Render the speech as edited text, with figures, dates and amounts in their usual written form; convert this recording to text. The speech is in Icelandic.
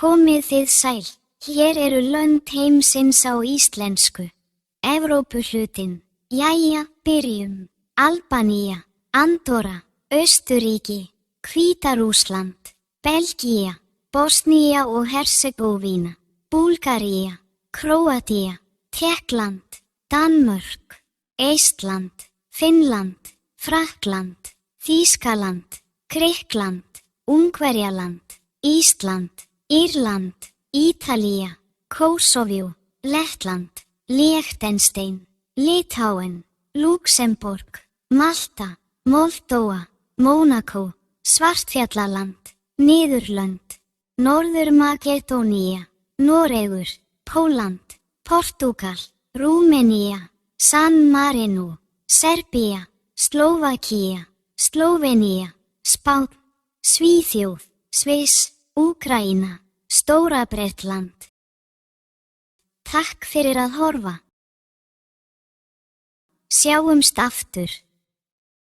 Komið þið sæl, hér eru lönd heimsins á íslensku. Evrópuhlutinn, jæja, byrjum. Albanía, Andorra, Austurríki, Hvíta-Rússland, Belgía, Bosnía og Hersegóvína, Búlgaría, Króatía, Tékkland, Danmörk, Eistland, Finnland, Frakkland, Þýskaland, Grikkland, Ungverjaland, Ísland, Írland, Ítalía, Kósóvó, Lettland, Liechtenstein, Litháen, Lúxemborg, Malta, Moldóa, Mónakó, Svartfjallaland, Niðurlönd, Norður-Makedónía, Noregur, Pólland, Portúgal, Rúmenía, San Marínó, Serbía, Slóvakía, Slóvenía, Spánn, Svíþjóð, Sviss, Úkraína, Stóra-Bretland. Takk fyrir að horfa. Sjáumst aftur.